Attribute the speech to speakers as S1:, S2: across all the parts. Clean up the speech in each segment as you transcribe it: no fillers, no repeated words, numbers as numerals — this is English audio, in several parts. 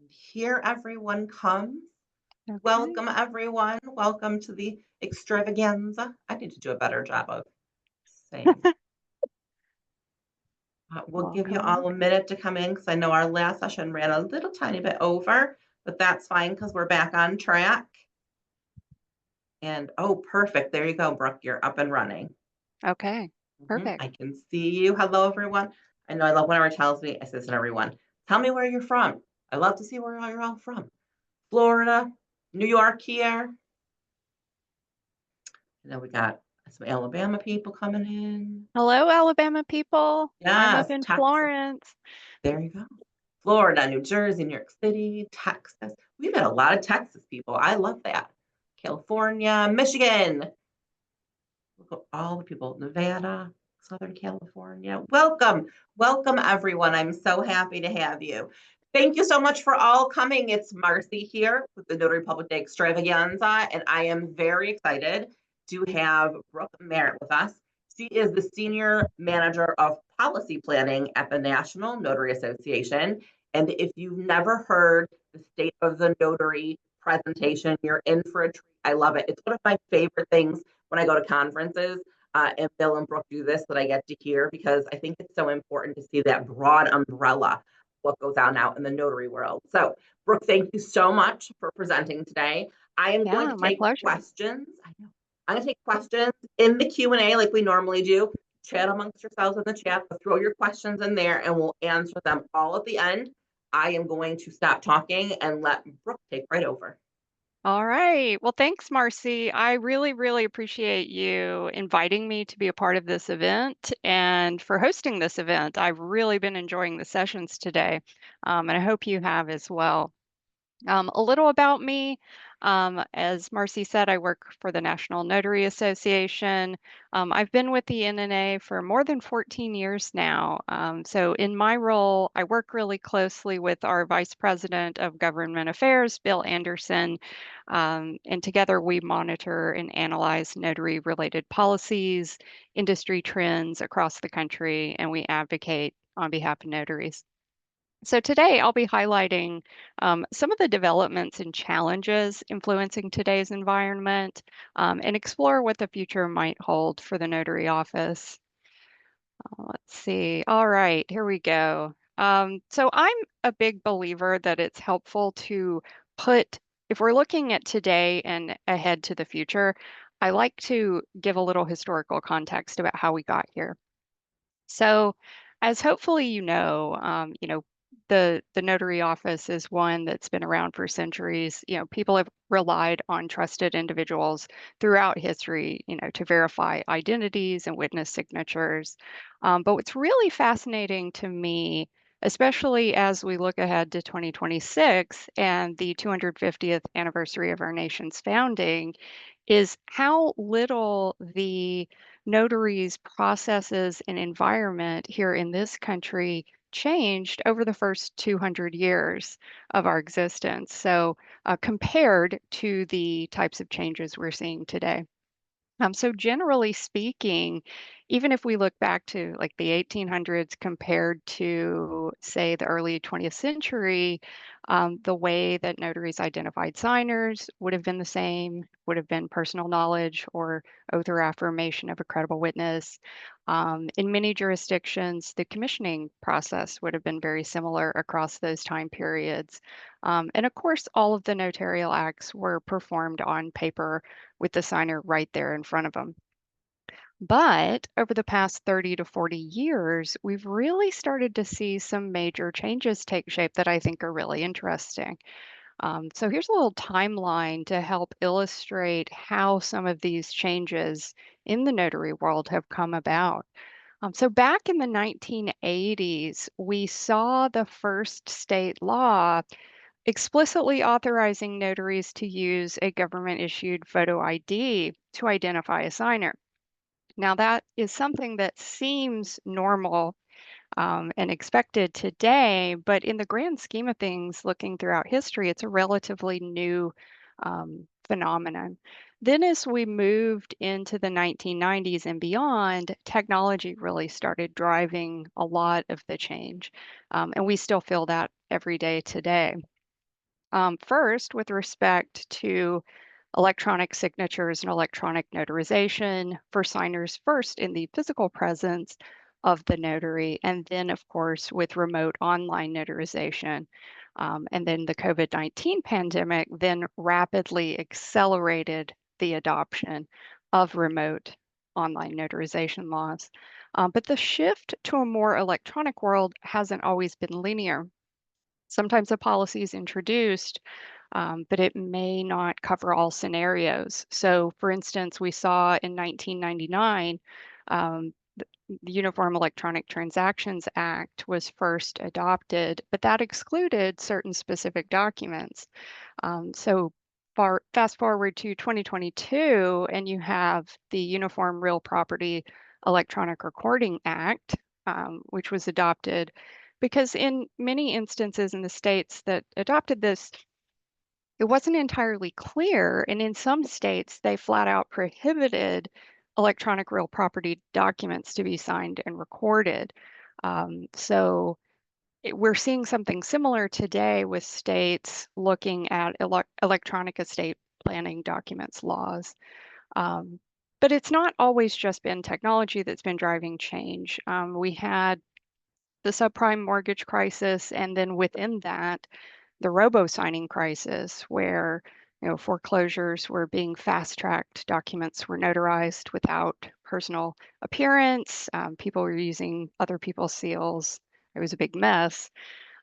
S1: Here everyone comes.
S2: Okay.
S1: Welcome everyone. Welcome to the Extravaganza. I need to do a better job of saying. We'll give you
S2: Welcome,
S1: all a
S2: welcome.
S1: minute to come in because I know our last session ran a little tiny bit over, but that's fine because we're back on track. And oh, perfect. There you go, Brooke. You're up and running.
S2: Okay, perfect.
S1: I can see you. Hello, everyone. I know I love whenever it tells me, I says to everyone, tell me where you're from. I love to see where you're all from. Florida, New York here. And then we got some Alabama people coming in.
S2: Hello, Alabama people. I'm up
S1: Yes,
S2: in
S1: Texas.
S2: Florence.
S1: There you go. Florida, New Jersey, New York City, Texas. We've had a lot of Texas people. I love that. California, Michigan. Look at all the people. Nevada, Southern California. Welcome. Welcome, everyone. I'm so happy to have you. Thank you so much for all coming. It's Marcy here with the Notary Public Day Extravaganza, and I am very excited to have Brooke Merritt with us. She is the Senior Manager of Policy Planning at the National Notary Association. And if you've never heard the State of the Notary presentation, you're in for a treat. I love it. It's one of my favorite things when I go to conferences. And Bill and Brooke do this that I get to hear because I think it's so important to see that broad umbrella what goes on out in the notary world. So, Brooke, thank you so much for presenting today. I am going
S2: Yeah,
S1: to
S2: my
S1: take
S2: pleasure.
S1: questions. I know. I'm going to take questions in the Q&A like we normally do. Chat amongst yourselves in the chat, but throw your questions in there and we'll answer them all at the end. I am going to stop talking and let Brooke take right over.
S2: All right. Well, thanks, Marcy. I really, really appreciate you inviting me to be a part of this event and for hosting this event. I've really been enjoying the sessions today, and I hope you have as well. A little about me. As Marcy said, I work for the National Notary Association. I've been with the NNA for more than 14 years now. So, in my role, I work really closely with our Vice President of Government Affairs, Bill Anderson. And together we monitor and analyze notary related policies, industry trends across the country, and we advocate on behalf of notaries. So today I'll be highlighting some of the developments and challenges influencing today's environment and explore what the future might hold for the notary office. Let's see. All right, here we go. So I'm a big believer that it's helpful to put, if we're looking at today and ahead to the future, I like to give a little historical context about how we got here. So, as hopefully the notary office is one that's been around for centuries. People have relied on trusted individuals throughout history, to verify identities and witness signatures. But what's really fascinating to me, especially as we look ahead to 2026 and the 250th anniversary of our nation's founding, is how little the notaries, processes, and environment here in this country changed over the first 200 years of our existence. So, compared to the types of changes we're seeing today. So generally speaking, even if we look back to like the 1800s compared to, say, the early 20th century, the way that notaries identified signers would have been the same, would have been personal knowledge or oath or affirmation of a credible witness. In many jurisdictions, the commissioning process would have been very similar across those time periods. And of course, all of the notarial acts were performed on paper with the signer right there in front of them. But over the past 30 to 40 years, we've really started to see some major changes take shape that I think are really interesting. So here's a little timeline to help illustrate how some of these changes in the notary world have come about. So back in the 1980s, we saw the first state law explicitly authorizing notaries to use a government issued photo ID to identify a signer. Now, that is something that seems normal and expected today, but in the grand scheme of things, looking throughout history, it's a relatively new phenomenon. Then, as we moved into the 1990s and beyond, technology really started driving a lot of the change. And we still feel that every day today. First, with respect to electronic signatures and electronic notarization for signers first in the physical presence of the notary, and then, of course, with remote online notarization. And then the COVID-19 pandemic then rapidly accelerated the adoption of remote online notarization laws. But the shift to a more electronic world hasn't always been linear. Sometimes a policy is introduced, but it may not cover all scenarios. So, for instance, we saw in 1999, um, the Uniform Electronic Transactions Act was first adopted, but that excluded certain specific documents. Fast forward to 2022, and you have the Uniform Real Property Electronic Recording Act, which was adopted because in many instances in the states that adopted this, it wasn't entirely clear. And in some states, they flat out prohibited electronic real property documents to be signed and recorded. We're seeing something similar today with states looking at electronic estate planning documents laws. Um, but it's not always just been technology that's been driving change. We had the subprime mortgage crisis, and then within that, the robo-signing crisis, where foreclosures were being fast-tracked, documents were notarized without personal appearance, people were using other people's seals. It was a big mess.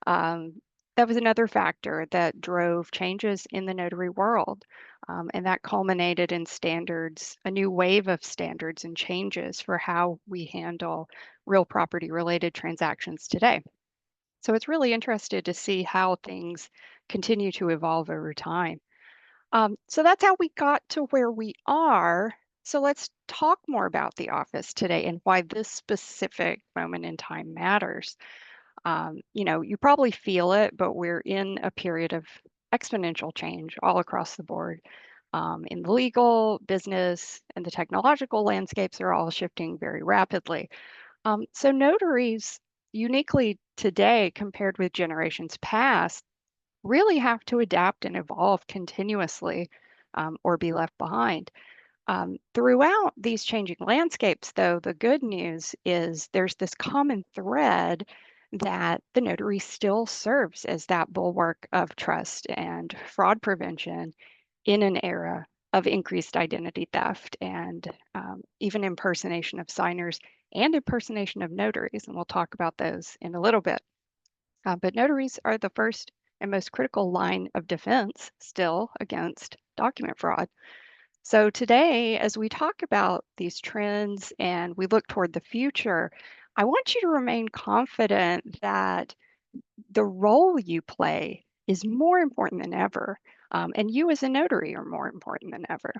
S2: Um, that was another factor that drove changes in the notary world. And that culminated in standards, a new wave of standards and changes for how we handle real property related transactions today. So it's really interested to see how things continue to evolve over time. So that's how we got to where we are. So let's talk more about the office today and why this specific moment in time matters. You probably feel it, but we're in a period of exponential change all across the board. In the legal, business, and the technological landscapes are all shifting very rapidly. So notaries, uniquely today compared with generations past, really have to adapt and evolve continuously or be left behind. Throughout these changing landscapes, though, the good news is there's this common thread that the notary still serves as that bulwark of trust and fraud prevention in an era of increased identity theft and even impersonation of signers and impersonation of notaries. And we'll talk about those in a little bit. But notaries are the first and most critical line of defense still against document fraud. So today, as we talk about these trends and we look toward the future, I want you to remain confident that the role you play is more important than ever. And you as a notary are more important than ever.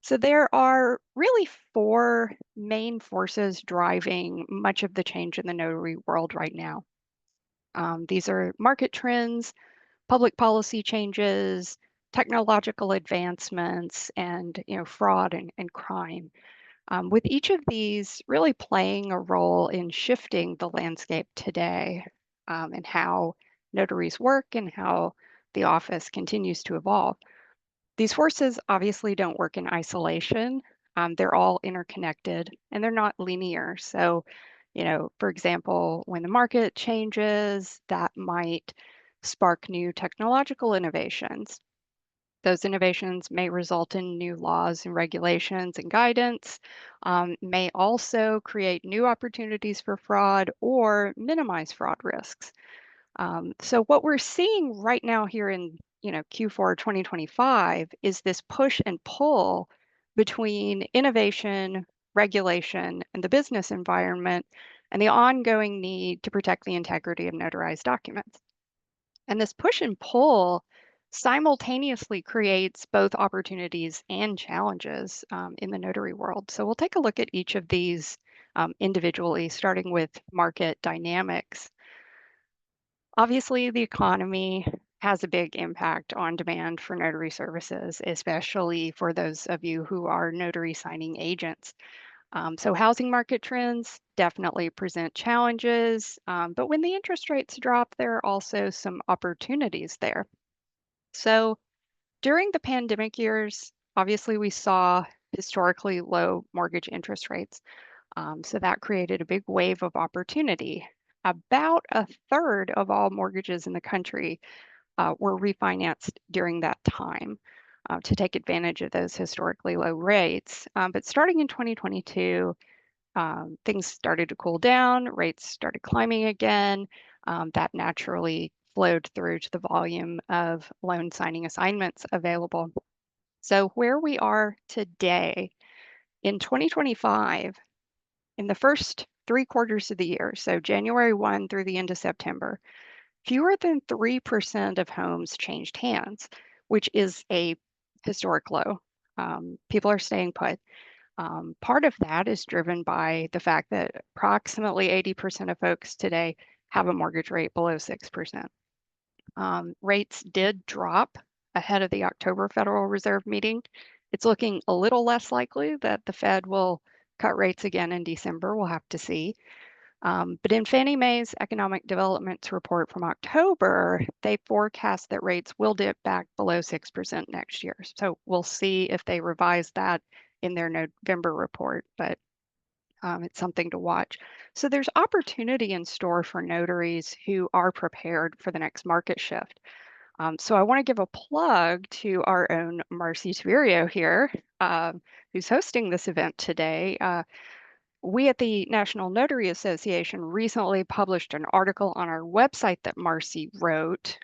S2: So there are really four main forces driving much of the change in the notary world right now. These are market trends, public policy changes, technological advancements, and fraud and crime. With each of these really playing a role in shifting the landscape today and how notaries work and how the office continues to evolve. These forces obviously don't work in isolation. They're all interconnected and they're not linear. So, for example, when the market changes, that might spark new technological innovations. Those innovations may result in new laws and regulations and guidance, may also create new opportunities for fraud or minimize fraud risks. So what we're seeing right now here in Q4 2025 is this push and pull between innovation, regulation, and the business environment, and the ongoing need to protect the integrity of notarized documents. And this push and pull simultaneously creates both opportunities and challenges in the notary world. So we'll take a look at each of these individually, starting with market dynamics. Obviously, the economy has a big impact on demand for notary services, especially for those of you who are notary signing agents. So housing market trends definitely present challenges, but when the interest rates drop, there are also some opportunities there. So during the pandemic years, obviously we saw historically low mortgage interest rates. So that created a big wave of opportunity. About a third of all mortgages in the country were refinanced during that time to take advantage of those historically low rates. But starting in 2022, things started to cool down, rates started climbing again. That naturally flowed through to the volume of loan signing assignments available. So, where we are today in 2025, in the first 3 quarters of the year, so January 1 through the end of September, fewer than 3% of homes changed hands, which is a historic low. People are staying put. Part of that is driven by the fact that approximately 80% of folks today have a mortgage rate below 6%. Rates did drop ahead of the October Federal Reserve meeting. It's looking a little less likely that the Fed will cut rates again in December. We'll have to see. But in Fannie Mae's Economic Development Report from October, they forecast that rates will dip back below 6% next year. So we'll see if they revise that in their November report, but it's something to watch. So there's opportunity in store for notaries who are prepared for the next market shift. So I want to give a plug to our own Marcy Severio here, who's hosting this event today. We at the National Notary Association recently published an article on our website that Marcy wrote,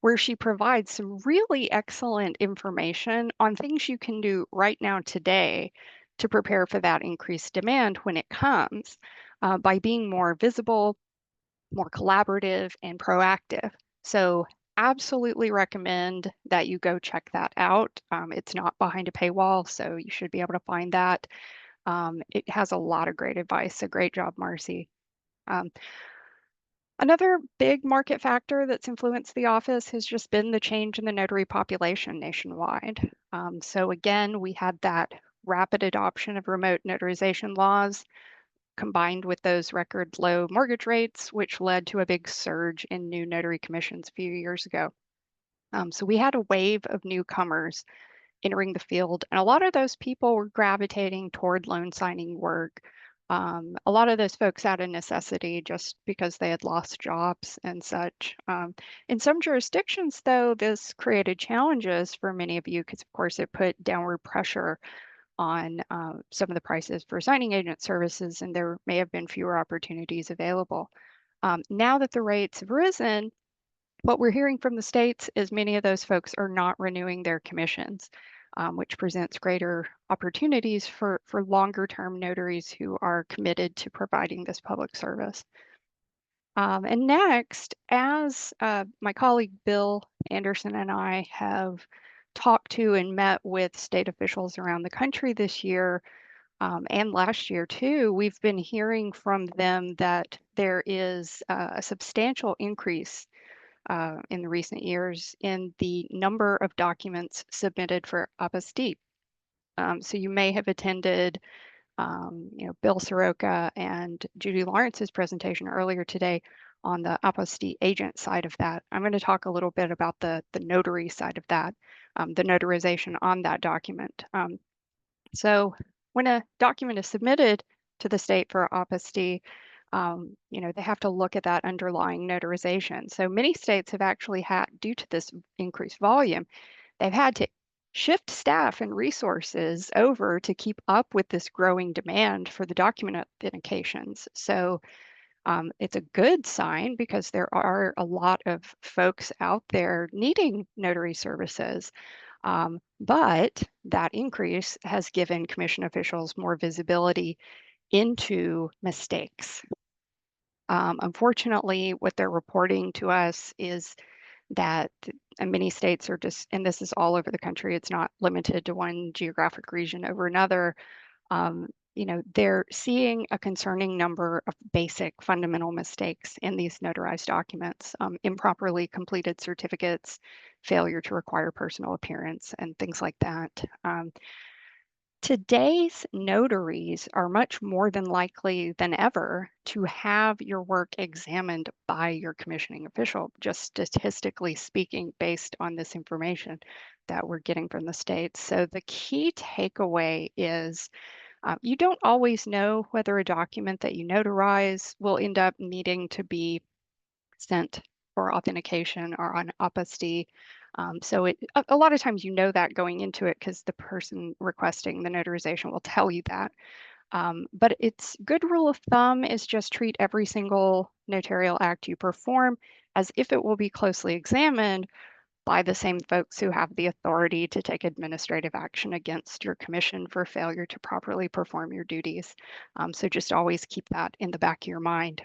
S2: where she provides some really excellent information on things you can do right now today to prepare for that increased demand when it comes by being more visible, more collaborative, and proactive. So, absolutely recommend that you go check that out. It's not behind a paywall, so you should be able to find that. It has a lot of great advice. So great job, Marcy. Um, Another big market factor that's influenced the office has just been the change in the notary population nationwide. So again, we had that rapid adoption of remote notarization laws combined with those record low mortgage rates, which led to a big surge in new notary commissions a few years ago. So we had a wave of newcomers entering the field. And a lot of those people were gravitating toward loan signing work. A lot of those folks out of necessity just because they had lost jobs and such. In some jurisdictions, though, this created challenges for many of you because, of course, it put downward pressure on some of the prices for signing agent services, and there may have been fewer opportunities available. Now that the rates have risen, what we're hearing from the states is many of those folks are not renewing their commissions, which presents greater opportunities for longer term notaries who are committed to providing this public service. And next, as my colleague Bill Anderson and I have talked to and met with state officials around the country this year and last year too, we've been hearing from them that there is a substantial increase in the recent years in the number of documents submitted for apostille. So you may have attended, Bill Soroka and Judy Lawrence's presentation earlier today on the apostille agent side of that. I'm going to talk a little bit about the notary side of that, the notarization on that document. So when a document is submitted to the state for apostille, they have to look at that underlying notarization. So many states have actually had, due to this increased volume, they've had to shift staff and resources over to keep up with this growing demand for the document authentications. So it's a good sign because there are a lot of folks out there needing notary services. But that increase has given commission officials more visibility into mistakes. Unfortunately, what they're reporting to us is that many states are just, and this is all over the country, it's not limited to one geographic region over another. They're seeing a concerning number of basic fundamental mistakes in these notarized documents, improperly completed certificates, failure to require personal appearance, and things like that. Today's notaries are much more than likely than ever to have your work examined by your commissioning official, just statistically speaking, based on this information that we're getting from the states. So the key takeaway is you don't always know whether a document that you notarize will end up needing to be sent for authentication or on apostille. A lot of times you know that going into it because the person requesting the notarization will tell you that. But it's good rule of thumb is just treat every single notarial act you perform as if it will be closely examined by the same folks who have the authority to take administrative action against your commission for failure to properly perform your duties. So just always keep that in the back of your mind.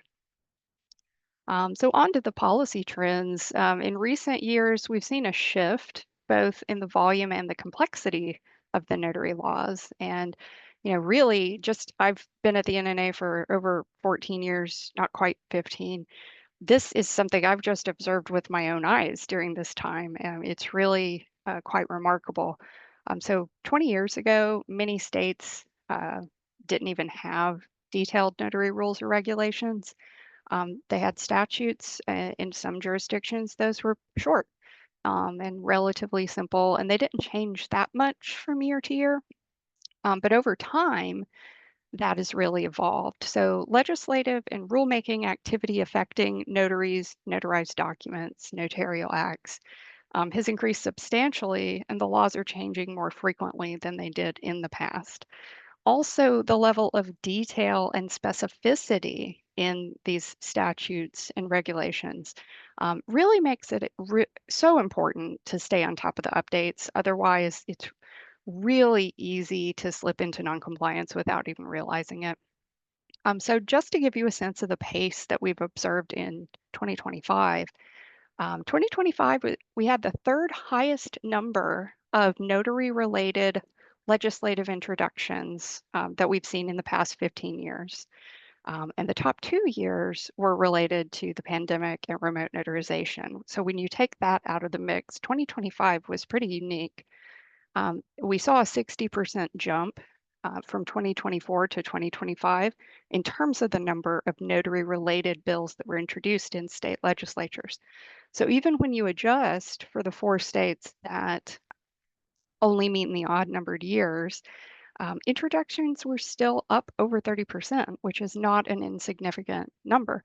S2: So on to the policy trends. In recent years, we've seen a shift both in the volume and the complexity of the notary laws. And, really just I've been at the NNA for over 14 years, not quite 15. This is something I've just observed with my own eyes during this time. It's really quite remarkable. So 20 years ago, many states didn't even have detailed notary rules or regulations. They had statutes in some jurisdictions, those were short and relatively simple, and they didn't change that much from year to year. But over time, that has really evolved. So, legislative and rulemaking activity affecting notaries, notarized documents, notarial acts has increased substantially, and the laws are changing more frequently than they did in the past. Also, the level of detail and specificity in these statutes and regulations really makes it so important to stay on top of the updates. Otherwise, it's really easy to slip into noncompliance without even realizing it. So, just to give you a sense of the pace that we've observed in 2025, 2025, we had the third highest number of notary related legislative introductions that we've seen in the past 15 years. And the top 2 years were related to the pandemic and remote notarization. So when you take that out of the mix, 2025 was pretty unique. We saw a 60% jump from 2024 to 2025 in terms of the number of notary related bills that were introduced in state legislatures. So even when you adjust for the 4 states that only meet in the odd numbered years, introductions were still up over 30%, which is not an insignificant number.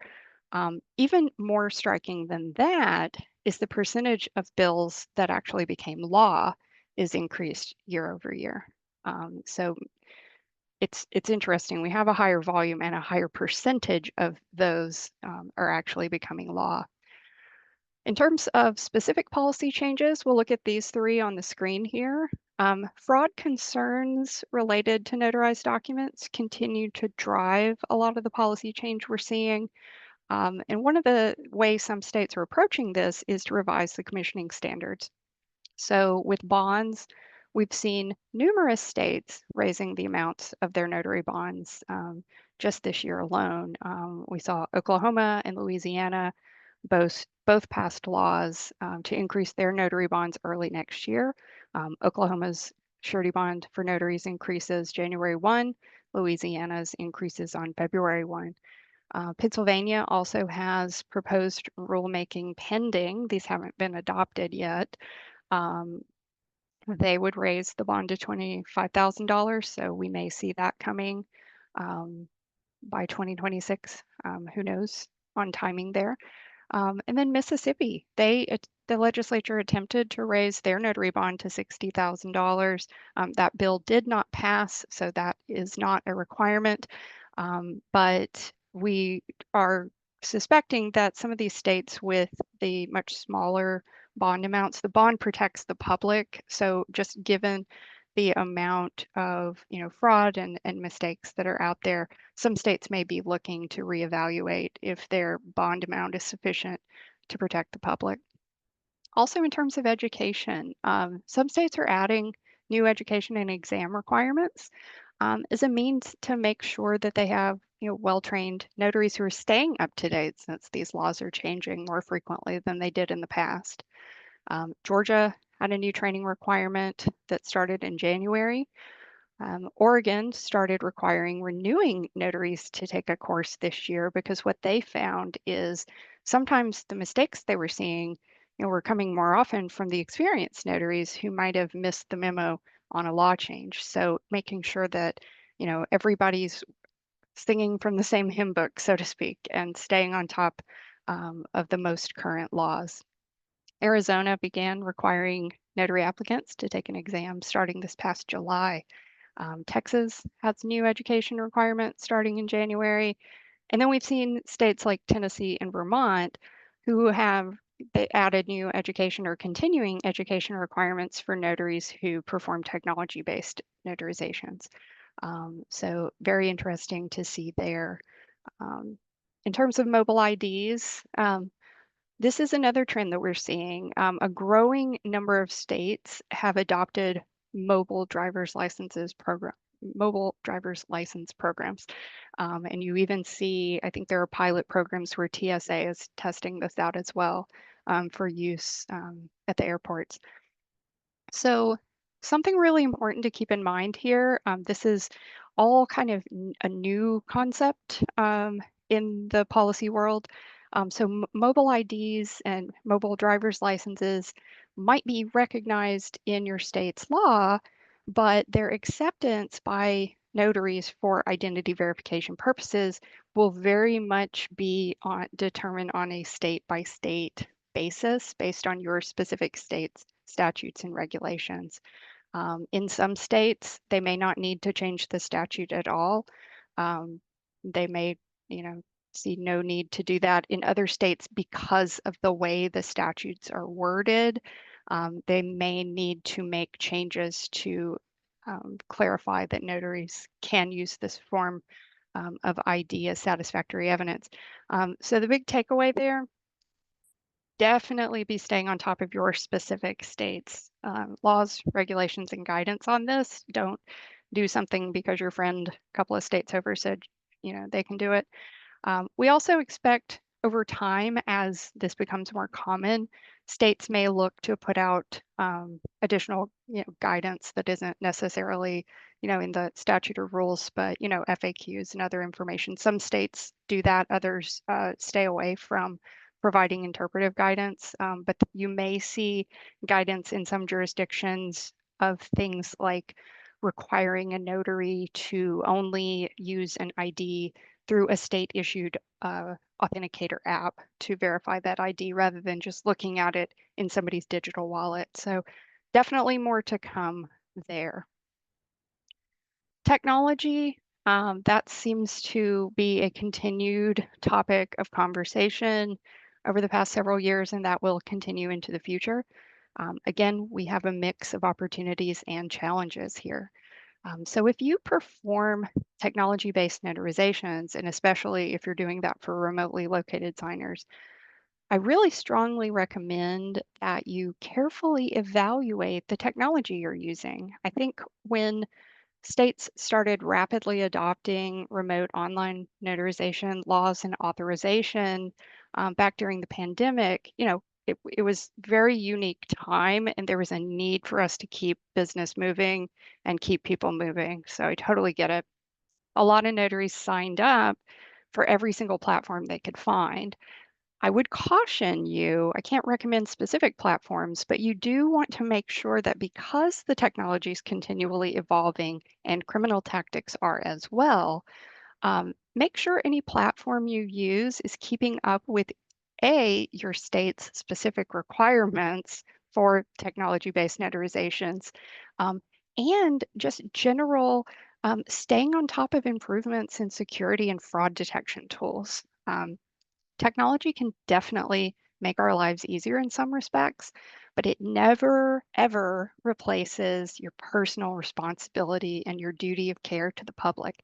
S2: Even more striking than that is the percentage of bills that actually became law is increased year over year. So it's interesting. We have a higher volume and a higher percentage of those are actually becoming law. In terms of specific policy changes, we'll look at these three on the screen here. Fraud concerns related to notarized documents continue to drive a lot of the policy change we're seeing. And one of the ways some states are approaching this is to revise the commissioning standards. So with bonds, we've seen numerous states raising the amounts of their notary bonds just this year alone. We saw Oklahoma and Louisiana both passed laws to increase their notary bonds early next year. Oklahoma's surety bond for notaries increases January 1, Louisiana's increases on February 1. Pennsylvania also has proposed rulemaking pending. These haven't been adopted yet. Um, they would raise the bond to $25,000, so we may see that coming by 2026. Who knows on timing there? And then Mississippi, the legislature attempted to raise their notary bond to $60,000. That bill did not pass, so that is not a requirement. But we are suspecting that some of these states with the much smaller bond amounts, the bond protects the public. So just given the amount of fraud and mistakes that are out there, some states may be looking to reevaluate if their bond amount is sufficient to protect the public. Also, in terms of education, some states are adding new education and exam requirements as a means to make sure that they have well-trained notaries who are staying up to date since these laws are changing more frequently than they did in the past. Georgia had a new training requirement that started in January. Oregon started requiring renewing notaries to take a course this year because what they found is sometimes the mistakes they were seeing, were coming more often from the experienced notaries who might have missed the memo on a law change. So making sure that, everybody's singing from the same hymn book, so to speak, and staying on top of the most current laws. Arizona began requiring notary applicants to take an exam starting this past July. Texas has new education requirements starting in January. And then we've seen states like Tennessee and Vermont who have they added new education or continuing education requirements for notaries who perform technology-based notarizations. So very interesting to see there. Um, in terms of mobile IDs, this is another trend that we're seeing. A growing number of states have adopted mobile driver's licenses program, mobile driver's license programs. And you even see, I think there are pilot programs where TSA is testing this out as well for use at the airports. So something really important to keep in mind here, this is all kind of a new concept in the policy world. So mobile IDs and mobile driver's licenses might be recognized in your state's law, but their acceptance by notaries for identity verification purposes will very much be determined on a state by state basis based on your specific state's statutes and regulations. In some states, they may not need to change the statute at all. They may, see no need to do that. In other states, because of the way the statutes are worded, they may need to make changes to clarify that notaries can use this form of ID as satisfactory evidence. So the big takeaway there, definitely be staying on top of your specific state's laws, regulations, and guidance on this. Don't do something because your friend a couple of states over said, they can do it. We also expect over time, as this becomes more common, states may look to put out additional guidance that isn't necessarily in the statute or rules, but FAQs and other information. Some states do that, others stay away from providing interpretive guidance, but you may see guidance in some jurisdictions of things like requiring a notary to only use an ID through a state issued authenticator app to verify that ID rather than just looking at it in somebody's digital wallet. So definitely more to come there. Technology, that seems to be a continued topic of conversation over the past several years, and that will continue into the future. Again, we have a mix of opportunities and challenges here. So if you perform technology-based notarizations, and especially if you're doing that for remotely located signers, I really strongly recommend that you carefully evaluate the technology you're using. I think when states started rapidly adopting remote online notarization laws and authorization back during the pandemic, it was very unique time and there was a need for us to keep business moving and keep people moving. So I totally get it. A lot of notaries signed up for every single platform they could find. I would caution you, I can't recommend specific platforms, but you do want to make sure that because the technology is continually evolving and criminal tactics are as well, make sure any platform you use is keeping up with your state's specific requirements for technology-based notarizations, um, and just general staying on top of improvements in security and fraud detection tools. Technology can definitely make our lives easier in some respects, but it never, ever replaces your personal responsibility and your duty of care to the public.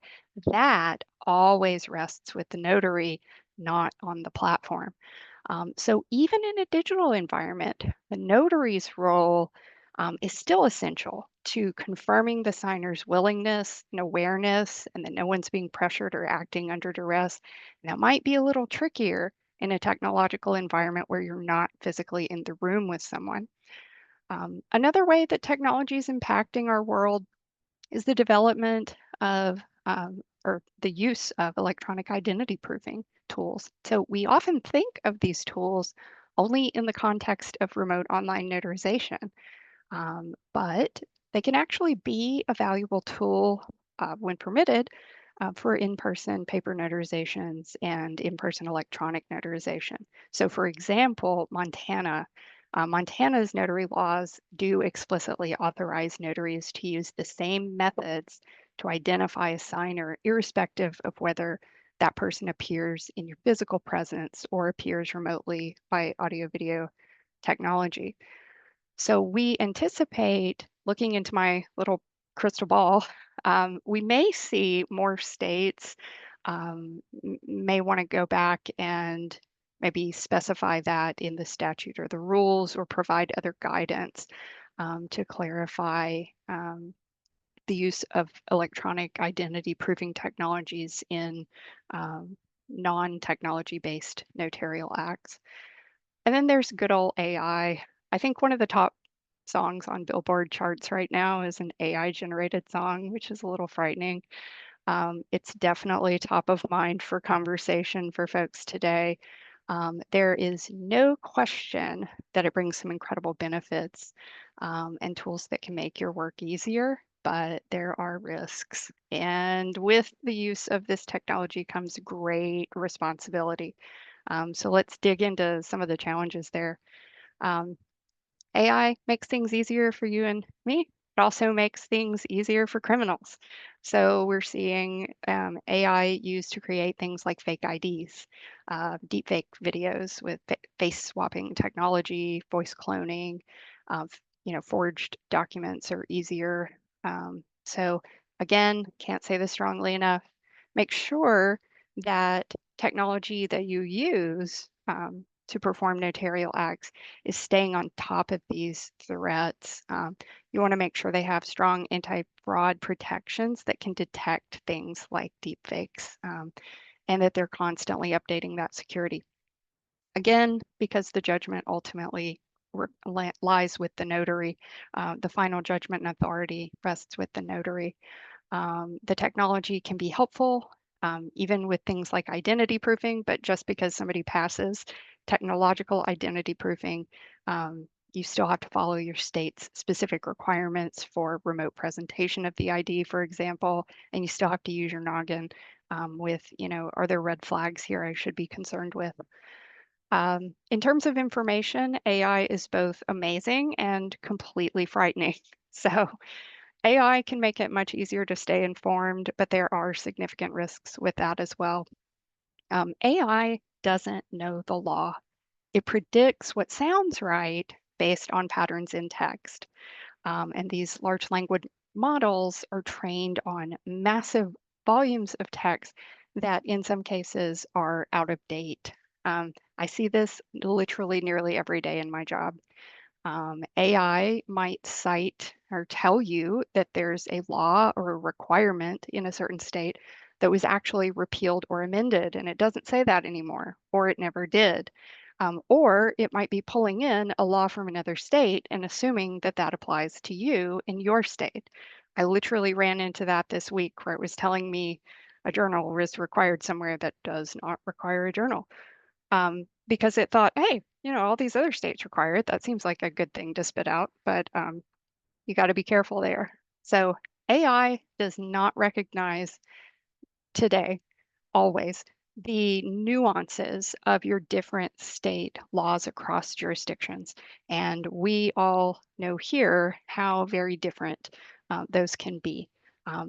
S2: That always rests with the notary, not on the platform. So even in a digital environment, the notary's role is still essential to confirming the signer's willingness and awareness, and that no one's being pressured or acting under duress. And that might be a little trickier in a technological environment where you're not physically in the room with someone. Another way that technology is impacting our world is the development of or the use of electronic identity proofing tools. So we often think of these tools only in the context of remote online notarization, but they can actually be a valuable tool when permitted for in-person paper notarizations and in-person electronic notarization. So for example, Montana's notary laws do explicitly authorize notaries to use the same methods to identify a signer, irrespective of whether that person appears in your physical presence or appears remotely by audio video technology. So we anticipate, looking into my little crystal ball, we may see more states may want to go back and maybe specify that in the statute or the rules or provide other guidance to clarify the use of electronic identity proofing technologies in non-technology based notarial acts. And then there's good old AI. I think one of the top songs on Billboard charts right now is an AI generated song, which is a little frightening. It's definitely top of mind for conversation for folks today. There is no question that it brings some incredible benefits and tools that can make your work easier, but there are risks. And with the use of this technology comes great responsibility. So let's dig into some of the challenges there. Um, AI makes things easier for you and me. It also makes things easier for criminals. So we're seeing AI used to create things like fake IDs, deepfake videos with face swapping technology, voice cloning. Forged documents are easier. So again, can't say this strongly enough. Make sure that technology that you use to perform notarial acts is staying on top of these threats. You want to make sure they have strong anti-fraud protections that can detect things like deepfakes, and that they're constantly updating that security. Again, because the judgment ultimately lies with the notary, the final judgment and authority rests with the notary. The technology can be helpful, even with things like identity proofing, but just because somebody passes technological identity proofing, you still have to follow your state's specific requirements for remote presentation of the ID, for example, and you still have to use your noggin with, are there red flags here I should be concerned with? In terms of information, AI is both amazing and completely frightening. So AI can make it much easier to stay informed, but there are significant risks with that as well. AI doesn't know the law. It predicts what sounds right based on patterns in text. And these large language models are trained on massive volumes of text that in some cases are out of date. I see this literally nearly every day in my job. AI might cite or tell you that there's a law or a requirement in a certain state that was actually repealed or amended, and it doesn't say that anymore, or it never did. Or it might be pulling in a law from another state and assuming that that applies to you in your state. I literally ran into that this week where it was telling me a journal was required somewhere that does not require a journal, because it thought, hey, all these other states require it. That seems like a good thing to spit out, but you got to be careful there. So AI does not recognize today, always, the nuances of your different state laws across jurisdictions. And we all know here how very different those can be.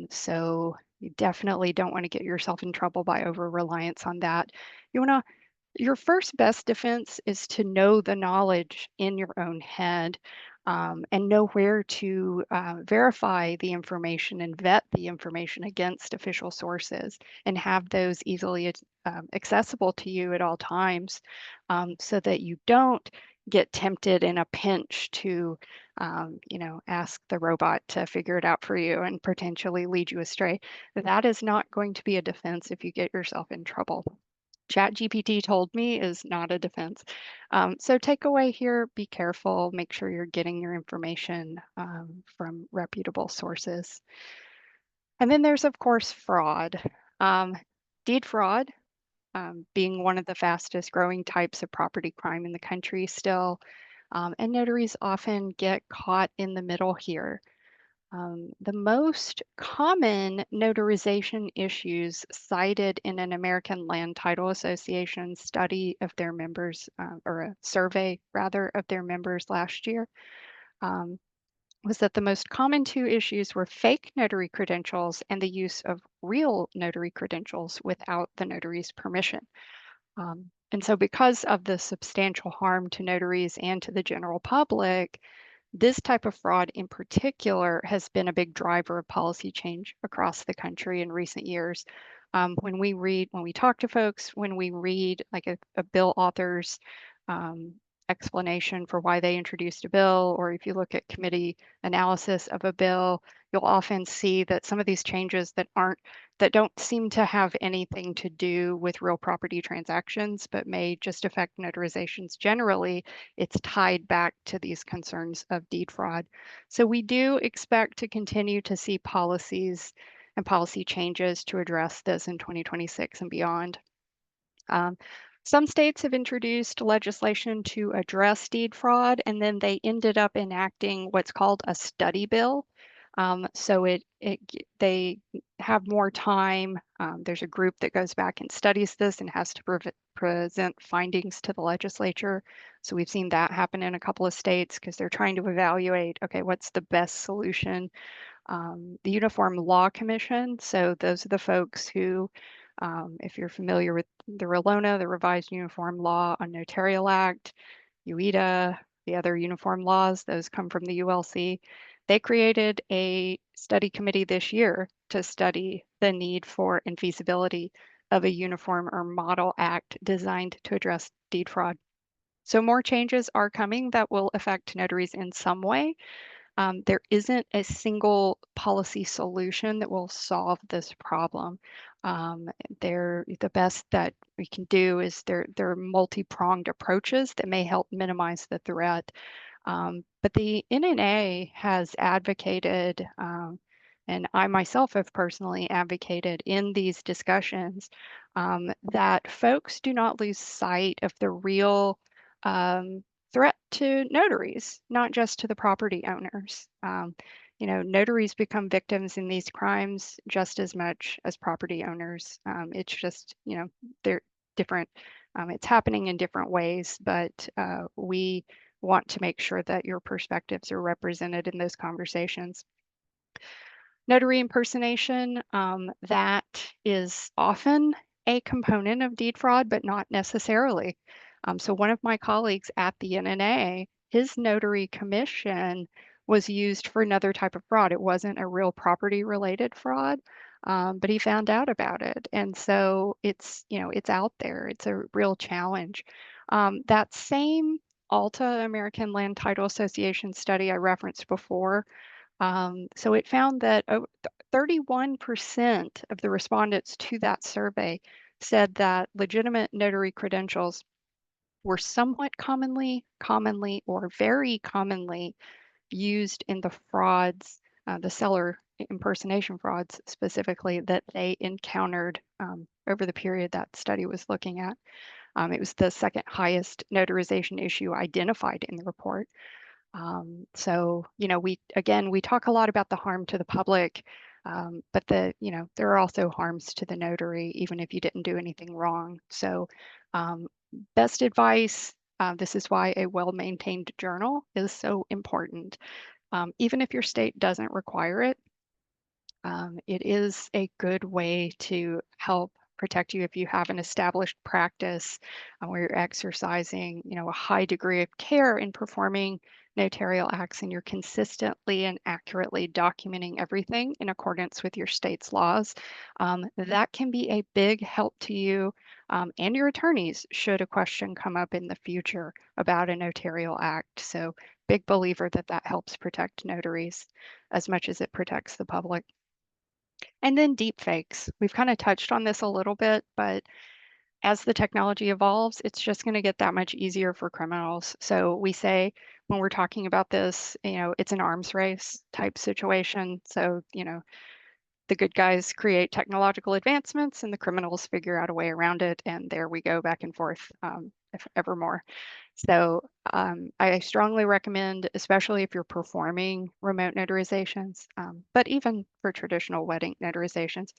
S2: So you definitely don't want to get yourself in trouble by over reliance on that. You want to Your first best defense is to know the knowledge in your own head, and know where to verify the information and vet the information against official sources and have those easily accessible to you at all times, so that you don't get tempted in a pinch to ask the robot to figure it out for you and potentially lead you astray. That is not going to be a defense if you get yourself in trouble. ChatGPT told me is not a defense. So takeaway here, be careful, make sure you're getting your information from reputable sources. And then there's, of course, fraud. Um, Deed fraud being one of the fastest growing types of property crime in the country still. And notaries often get caught in the middle here. The most common notarization issues cited in an American Land Title Association study of their members, or a survey rather, of their members last year, um, was that the most common two issues were fake notary credentials and the use of real notary credentials without the notary's permission. And so, because of the substantial harm to notaries and to the general public, this type of fraud in particular has been a big driver of policy change across the country in recent years. When we talk to folks, when we read like a bill author's um, explanation for why they introduced a bill, or if you look at committee analysis of a bill, you'll often see that some of these changes that don't seem to have anything to do with real property transactions, but may just affect notarizations generally, it's tied back to these concerns of deed fraud. So we do expect to continue to see policies and policy changes to address this in 2026 and beyond. Um, some states have introduced legislation to address deed fraud, and then they ended up enacting what's called a study bill. They have more time. There's a group that goes back and studies this and has to present findings to the legislature. So we've seen that happen in a couple of states because they're trying to evaluate, okay, what's the best solution? The Uniform Law Commission. So those are the folks who, if you're familiar with the RELONA, the Revised Uniform Law on Notarial Act, UETA, the other uniform laws, those come from the ULC. They created a study committee this year to study the need for and feasibility of a uniform or model act designed to address deed fraud. So more changes are coming that will affect notaries in some way. There isn't a single policy solution that will solve this problem. Um, the best that we can do is there are multi-pronged approaches that may help minimize the threat. But the NNA has advocated, and I myself have personally advocated in these discussions, that folks do not lose sight of the real threat to notaries, not just to the property owners. Notaries become victims in these crimes just as much as property owners. It's just, they're different. It's happening in different ways, but we want to make sure that your perspectives are represented in those conversations. Notary impersonation, that is often a component of deed fraud, but not necessarily. So one of my colleagues at the NNA, his notary commission was used for another type of fraud. It wasn't a real property related fraud, but he found out about it. And so it's out there. It's a real challenge. That same ALTA, American Land Title Association study I referenced before, so it found that 31% of the respondents to that survey said that legitimate notary credentials were somewhat commonly, or very commonly used in the frauds, the seller impersonation frauds specifically, that they encountered over the period that study was looking at. It was the second highest notarization issue identified in the report. We talk a lot about the harm to the public, but there are also harms to the notary, even if you didn't do anything wrong. So, um, best advice, this is why a well-maintained journal is so important. Even if your state doesn't require it, it is a good way to help protect you if you have an established practice where you're exercising, a high degree of care in performing notarial acts, and you're consistently and accurately documenting everything in accordance with your state's laws. That can be a big help to you and your attorneys should a question come up in the future about a notarial act. So, big believer that that helps protect notaries as much as it protects the public. And then deep fakes. We've kind of touched on this a little bit, but as the technology evolves, it's just going to get that much easier for criminals. So we say when we're talking about this, it's an arms race type situation. So, the good guys create technological advancements and the criminals figure out a way around it. And there we go back and forth, if ever more. So I strongly recommend, especially if you're performing remote notarizations, but even for traditional wedding notarizations,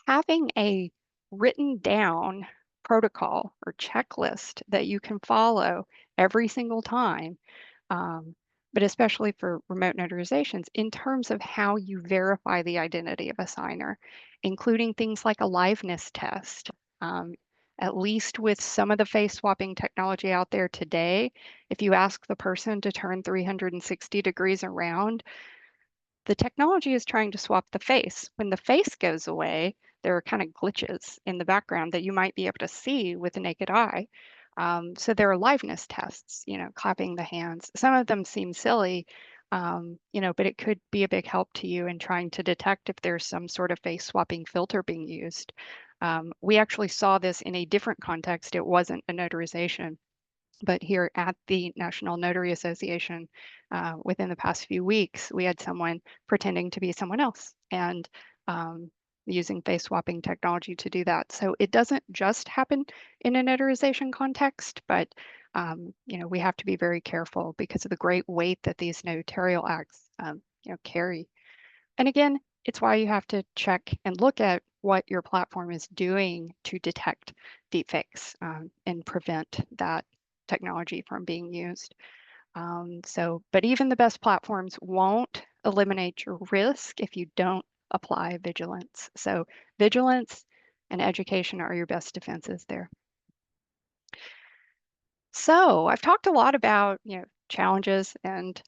S2: having a written down protocol or checklist that you can follow every single time, um, but especially for remote notarizations, in terms of how you verify the identity of a signer, including things like a liveness test. Um, at least with some of the face swapping technology out there today, if you ask the person to turn 360 degrees around, the technology is trying to swap the face. When the face goes away, there are kind of glitches in the background that you might be able to see with the naked eye. So there are liveness tests, clapping the hands. Some of them seem silly, but it could be a big help to you in trying to detect if there's some sort of face swapping filter being used. We actually saw this in a different context. It wasn't a notarization, but here at the National Notary Association, within the past few weeks, we had someone pretending to be someone else and using face swapping technology to do that. So it doesn't just happen in a notarization context, but we have to be very careful because of the great weight that these notarial acts, carry. And again, it's why you have to check and look at what your platform is doing to detect deepfakes and prevent that technology from being used. But even the best platforms won't eliminate your risk if you don't apply vigilance. So vigilance and education are your best defenses there. So I've talked a lot about, challenges and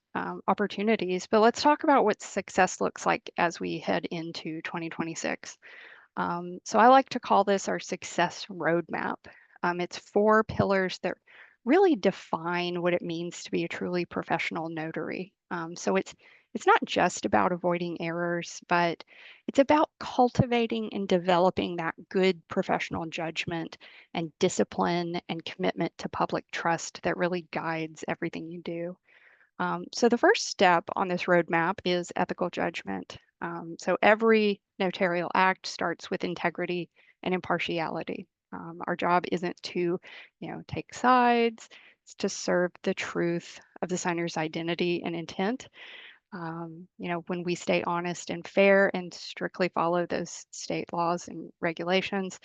S2: opportunities, but let's talk about what success looks like as we head into 2026. So I like to call this our success roadmap. It's 4 pillars that really define what it means to be a truly professional notary. So it's not just about avoiding errors, but it's about cultivating and developing that good professional judgment and discipline and commitment to public trust that really guides everything you do. So the first step on this roadmap is ethical judgment. So every notarial act starts with integrity and impartiality. Our job isn't to, take sides. It's to serve the truth of the signer's identity and intent. When we stay honest and fair and strictly follow those state laws and regulations,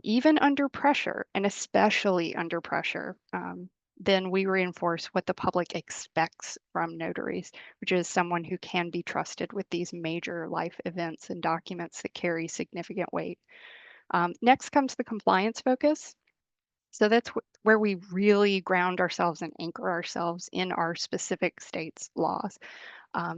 S2: even under pressure and especially under pressure, then we reinforce what the public expects from notaries, which is someone who can be trusted with these major life events and documents that carry significant weight. Next comes the compliance focus. So that's where we really ground ourselves and anchor ourselves in our specific state's laws.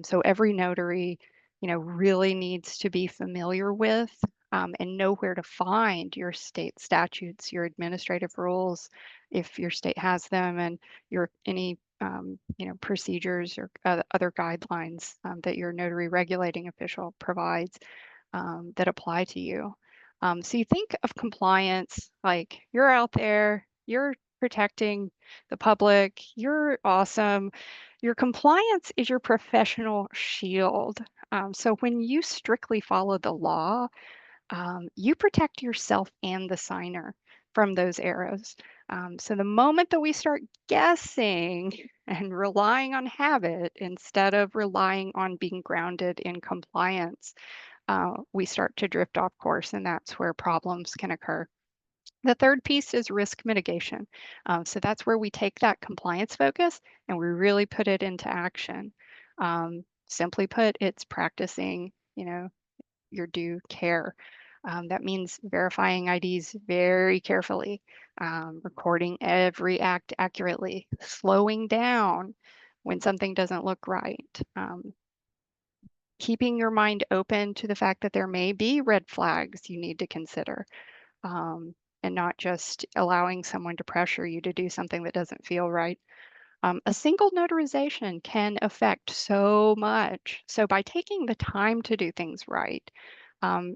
S2: So every notary, really needs to be familiar with and know where to find your state statutes, your administrative rules, if your state has them, and your any procedures or other guidelines that your notary regulating official provides that apply to you. So you think of compliance like you're out there, you're protecting the public, you're awesome. Your compliance is your professional shield. So when you strictly follow the law, you protect yourself and the signer from those arrows. So the moment that we start guessing and relying on habit instead of relying on being grounded in compliance, we start to drift off course, and that's where problems can occur. The third piece is risk mitigation. So that's where we take that compliance focus and we really put it into action. Simply put, it's practicing, your due care. That means verifying IDs very carefully, recording every act accurately, slowing down when something doesn't look right, keeping your mind open to the fact that there may be red flags you need to consider, and not just allowing someone to pressure you to do something that doesn't feel right. A single notarization can affect so much. So by taking the time to do things right,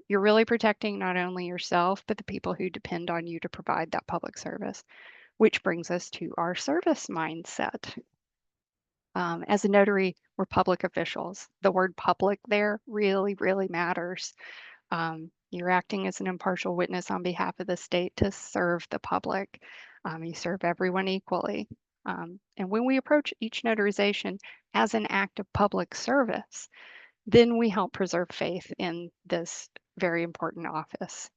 S2: you're really protecting not only yourself, but the people who depend on you to provide that public service, which brings us to our service mindset. As a notary, we're public officials. The word public there really, really matters. You're acting as an impartial witness on behalf of the state to serve the public. You serve everyone equally. And when we approach each notarization as an act of public service, then we help preserve faith in this very important office.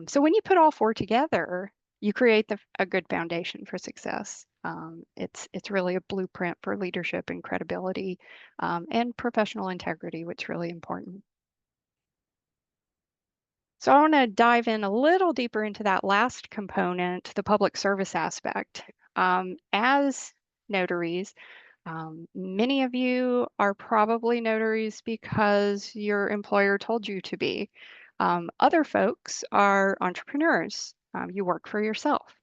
S2: So when you put all four together, you create a good foundation for success. It's really a blueprint for leadership and credibility, and professional integrity, which is really important. So I want to dive in a little deeper into that last component, the public service aspect. As notaries, many of you are probably notaries because your employer told you to be. Other folks are entrepreneurs. You work for yourself.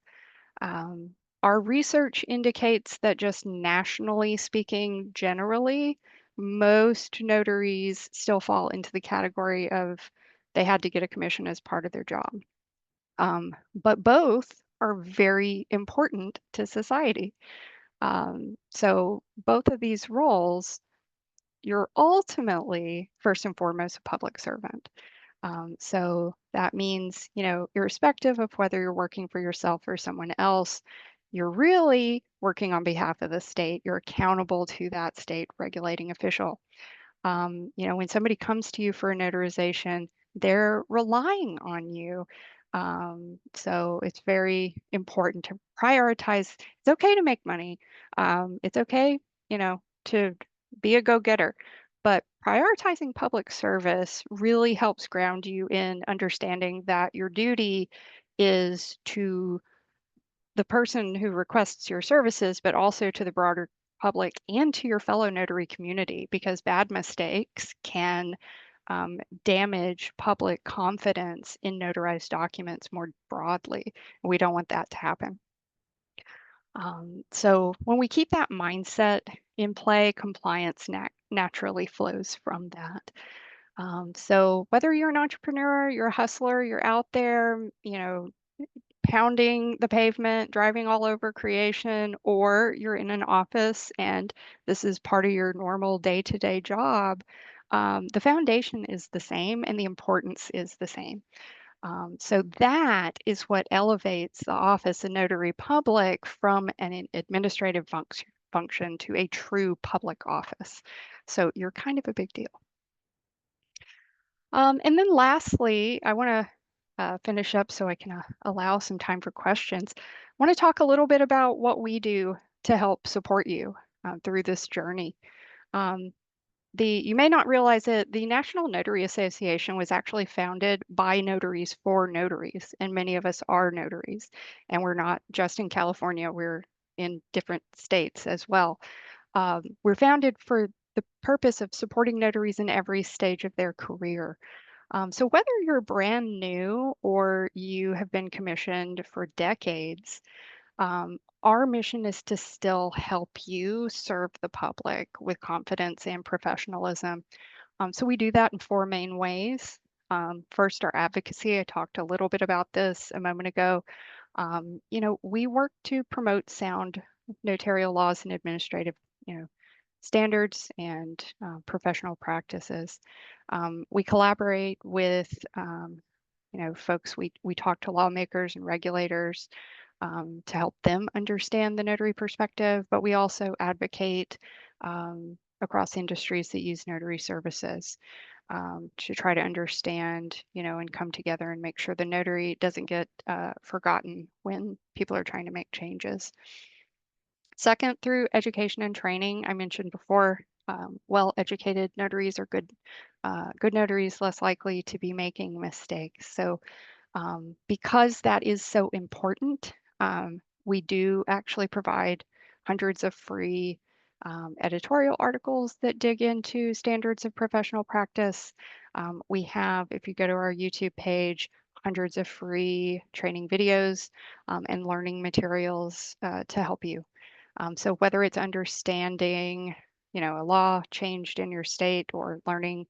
S2: Um, our research indicates that just nationally speaking, generally, most notaries still fall into the category of they had to get a commission as part of their job. But both are very important to society. So both of these roles, you're ultimately first and foremost a public servant. So that means, irrespective of whether you're working for yourself or someone else, you're really working on behalf of the state. You're accountable to that state regulating official. When somebody comes to you for a notarization, they're relying on you. So it's very important to prioritize. It's okay to make money. It's okay, to be a go-getter, but prioritizing public service really helps ground you in understanding that your duty is to the person who requests your services, but also to the broader public and to your fellow notary community, because bad mistakes can damage public confidence in notarized documents more broadly. We don't want that to happen. So when we keep that mindset in play, compliance naturally flows from that. So whether you're an entrepreneur, you're a hustler, you're out there, pounding the pavement, driving all over creation, or you're in an office and this is part of your normal day-to-day job, the foundation is the same and the importance is the same. So that is what elevates the office of notary public from an administrative function to a true public office. So you're kind of a big deal. And then lastly, I want to finish up so I can allow some time for questions. I want to talk a little bit about what we do to help support you through this journey. Um, you may not realize it, the National Notary Association was actually founded by notaries for notaries, and many of us are notaries. And we're not just in California, we're in different states as well. We're founded for the purpose of supporting notaries in every stage of their career. So whether you're brand new or you have been commissioned for decades, our mission is to still help you serve the public with confidence and professionalism. So we do that in four main ways. First, our advocacy. I talked a little bit about this a moment ago. We work to promote sound notarial laws and administrative, standards and professional practices. We collaborate with, folks. We talk to lawmakers and regulators to help them understand the notary perspective, but we also advocate across industries that use notary services to try to understand, and come together and make sure the notary doesn't get forgotten when people are trying to make changes. Second, through education and training, I mentioned before, well-educated notaries are good notaries, less likely to be making mistakes. So because that is so important, we do actually provide hundreds of free editorial articles that dig into standards of professional practice. We have, if you go to our YouTube page, hundreds of free training videos and learning materials to help you. So whether it's understanding, a law changed in your state or learning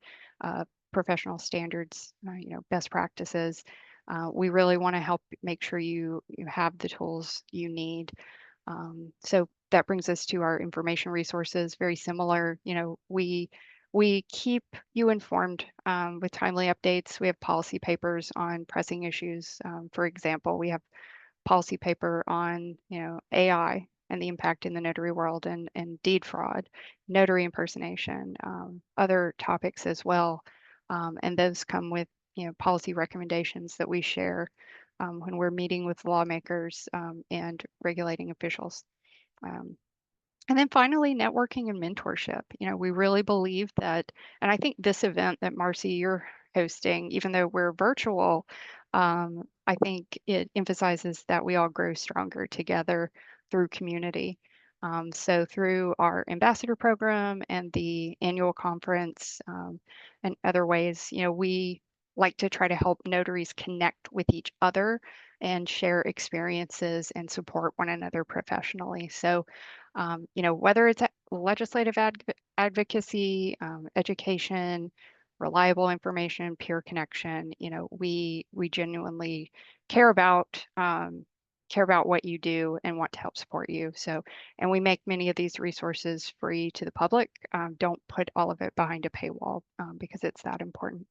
S2: professional standards, best practices, we really want to help make sure you have the tools you need. So that brings us to our information resources, very similar. We keep you informed with timely updates. We have policy papers on pressing issues. For example, we have policy paper on, AI and the impact in the notary world and deed fraud, notary impersonation, other topics as well. And those come with, policy recommendations that we share when we're meeting with lawmakers and regulating officials. Um, and then finally, networking and mentorship. We really believe that, and I think this event that Marcy, you're hosting, even though we're virtual, I think it emphasizes that we all grow stronger together through community. So through our ambassador program and the annual conference and other ways, we like to try to help notaries connect with each other and share experiences and support one another professionally. So whether it's legislative advocacy, education, reliable information, peer connection, we genuinely care about care about what you do and want to help support you. So, and we make many of these resources free to the public. Don't put all of it behind a paywall because it's that important.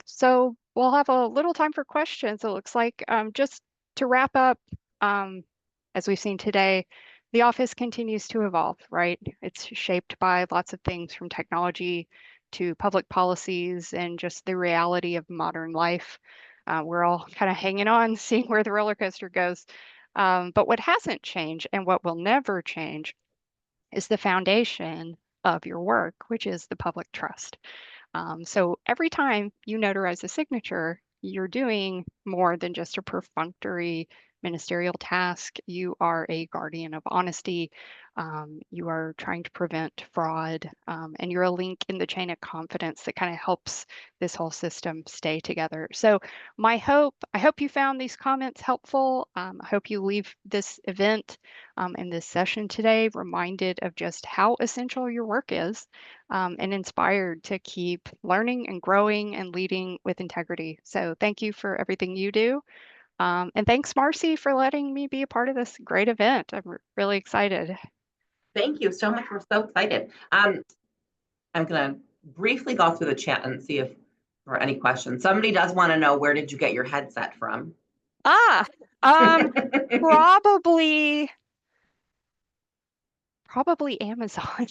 S2: So we'll have a little time for questions. It looks like just to wrap up, as we've seen today, the office continues to evolve, right? It's shaped by lots of things from technology to public policies and just the reality of modern life. We're all kind of hanging on, seeing where the roller coaster goes. But what hasn't changed and what will never change is the foundation of your work, which is the public trust. So every time you notarize a signature, you're doing more than just a perfunctory ministerial task. You are a guardian of honesty. You are trying to prevent fraud, and you're a link in the chain of confidence that kind of helps this whole system stay together. So I hope you found these comments helpful. I hope you leave this event and this session today reminded of just how essential your work is and inspired to keep learning and growing and leading with integrity. So thank you for everything you do. And thanks, Marcy, for letting me be a part of this great event. I'm really excited.
S1: Thank you so much. We're so excited. I'm going to briefly go through the chat and see if there are any questions. Somebody does want to know, where did you get your headset from?
S2: Ah, probably Amazon.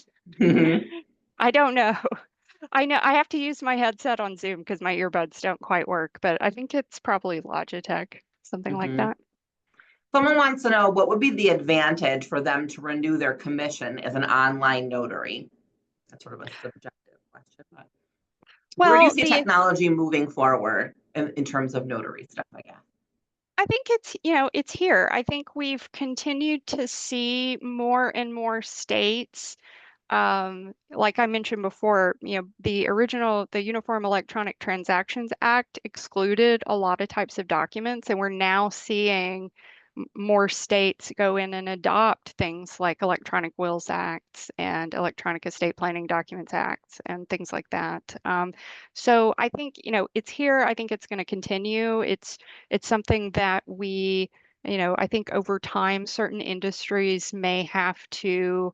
S2: I don't know. I know I have to use my headset on Zoom because my earbuds don't quite work, but I think it's probably Logitech, something like that.
S1: Someone wants to know, what would be the advantage for them to renew their commission as an online notary? That's sort of a subjective question, but where do you
S2: Well,
S1: see technology moving forward in terms of notary stuff, I guess?
S2: I think it's here. I think we've continued to see more and more states like I mentioned before, the Uniform Electronic Transactions Act excluded a lot of types of documents, and we're now seeing more states go in and adopt things like Electronic Wills Acts and Electronic Estate Planning Documents Acts and things like that. So I think, it's here. I think it's going to continue. It's something that I think over time, certain industries may have to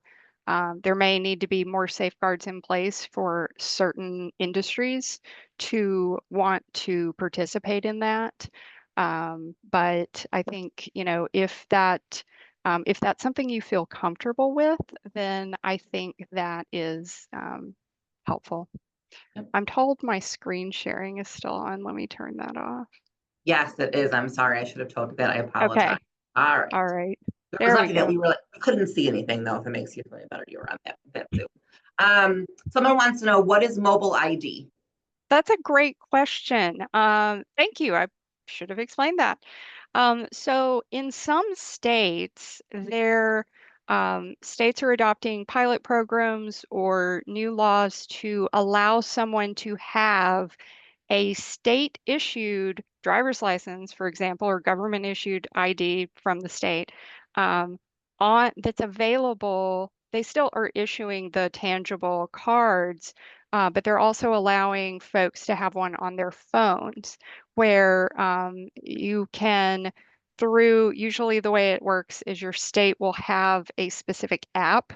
S2: there may need to be more safeguards in place for certain industries to want to participate in that. But I think, if that's something you feel comfortable with, then I think that is helpful.
S1: Yep.
S2: I'm told my screen sharing is still on. Let me turn that off.
S1: Yes, it is. I'm sorry. I should have told you that. I apologize.
S2: Okay.
S1: All right.
S2: All right.
S1: It was
S2: There we
S1: lucky that
S2: go.
S1: we couldn't see anything, though, if it makes you feel better. You were on that Zoom. Someone wants to know, what is mobile ID?
S2: That's a great question. Thank you. I should have explained that. So in some states, states are adopting pilot programs or new laws to allow someone to have a state issued driver's license, for example, or government issued ID from the state, on that's available. They still are issuing the tangible cards, but they're also allowing folks to have one on their phones where you can through, usually the way it works is your state will have a specific app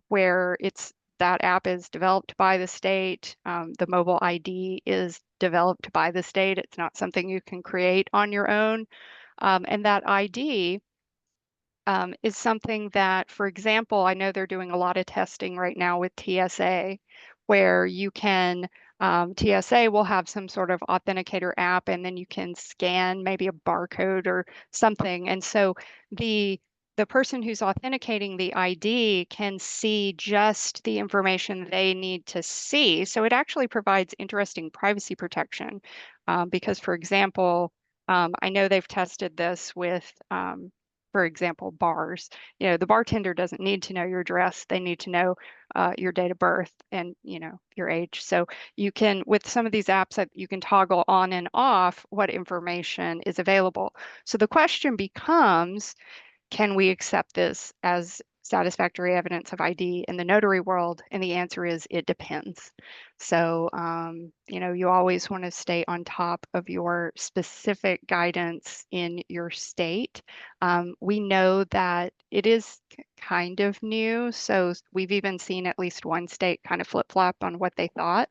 S2: where that app is developed by the state. The mobile ID is developed by the state. It's not something you can create on your own. And that ID is something that, for example, I know they're doing a lot of testing right now with TSA, where you can, TSA will have some sort of authenticator app, and then you can scan maybe a barcode or something. And so the person who's authenticating the ID can see just the information they need to see. So it actually provides interesting privacy protection. Because, for example, I know they've tested this with for example, bars. You know, the bartender doesn't need to know your address. They need to know your date of birth and, you know, your age. So you can, with some of these apps, that you can toggle on and off what information is available. So the question becomes, can we accept this as satisfactory evidence of ID in the notary world? And the answer is it depends. So, you know, you always want to stay on top of your specific guidance in your state. We know that it is kind of new. So we've even seen at least one state kind of flip-flop on what they thought.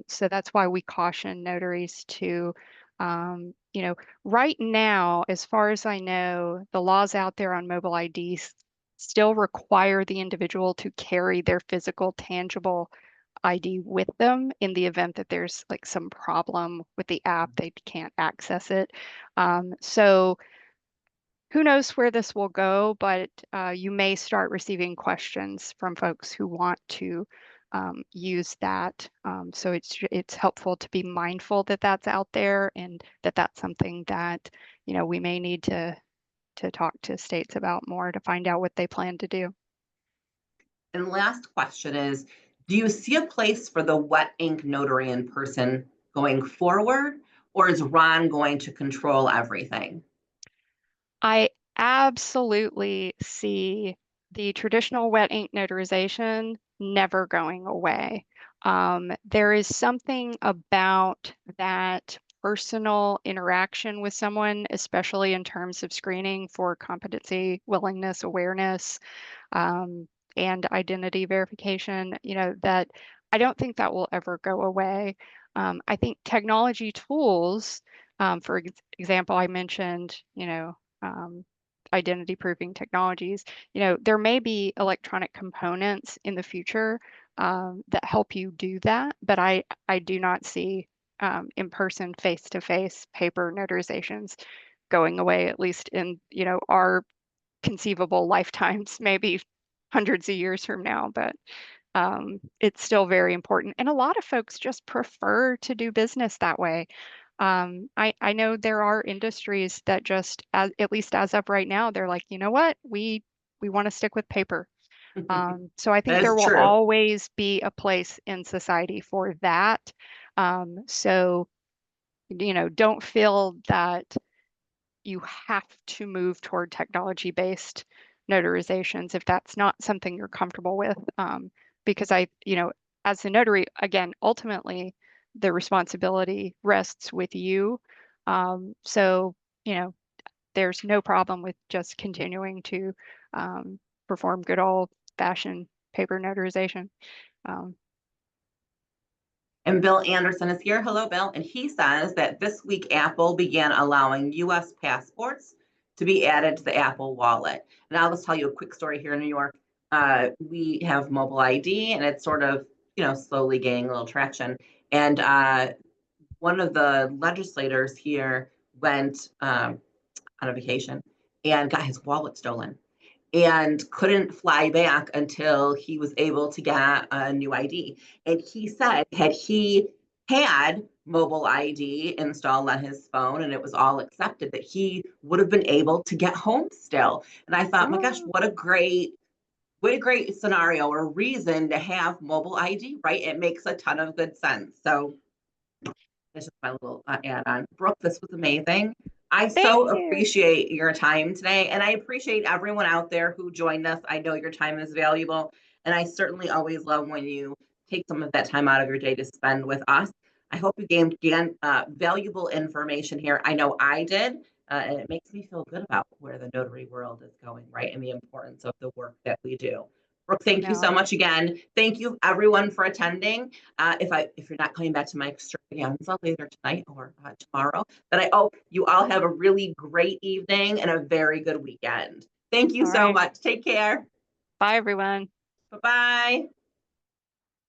S2: So that's why we caution notaries to, you know, right now, as far as I know, the laws out there on mobile IDs still require the individual to carry their physical, tangible ID with them in the event that there's like some problem with the app, they can't access it. So who knows where this will go, but you may start receiving questions from folks who want to use that. So it's helpful to be mindful that that's out there and that that's something that, you know, we may need to talk to states about more to find out what they plan to do.
S1: And last question is, do you see a place for the wet ink notary in person going forward, or is Ron going to control everything?
S2: I absolutely see the traditional wet ink notarization never going away. There is something about that personal interaction with someone, especially in terms of screening for competency, willingness, awareness, um, and identity verification, you know, that I don't think that will ever go away. I think technology tools, for example, I mentioned, you know, um, identity proofing technologies, you know, there may be electronic components in the future that help you do that, but I do not see in-person, face-to-face paper notarizations going away, at least in, you know, our conceivable lifetimes, maybe hundreds of years from now, but it's still very important. And a lot of folks just prefer to do business that way. I know there are industries that just, at least as of right now, they're like, you know what, we want to stick with paper. So I think
S1: That
S2: there
S1: is
S2: will
S1: true.
S2: always be a place in society for that. So, you know, don't feel that you have to move toward technology-based notarizations if that's not something you're comfortable with. Because you know, as a notary, again, ultimately, the responsibility rests with you. So, you know, there's no problem with just continuing to perform good old-fashioned paper notarization. Um,
S1: And Bill Anderson is here. Hello, Bill. And he says that this week Apple began allowing US passports to be added to the Apple Wallet. And I'll just tell you a quick story here in New York. We have mobile ID and it's sort of, you know, slowly gaining a little traction. And one of the legislators here went on a vacation and got his wallet stolen and couldn't fly back until he was able to get a new ID. And he said, had he had mobile ID installed on his phone and it was all accepted, that he would have been able to get home still. And I thought, my gosh,
S2: oh,
S1: what a great scenario or reason to have mobile ID, right? It makes a ton of good sense. So that's just my little add on. Brooke, this was amazing. I
S2: thank
S1: so
S2: you.
S1: appreciate your time today, and I appreciate everyone out there who joined us. I know your time is valuable, and I certainly always love when you take some of that time out of your day to spend with us. I hope you gained valuable information here. I know I did. And it makes me feel good about where the notary world is going, right? And the importance of the work that we do. Brooke, thank you so
S2: No,
S1: much again. Thank you everyone for attending. If you're not coming back to my extravaganza later tonight or tomorrow, then I hope you all have a really great evening and a very good weekend. Thank you
S2: all
S1: so
S2: right.
S1: much. Take care.
S2: Bye, everyone.
S1: Bye-bye.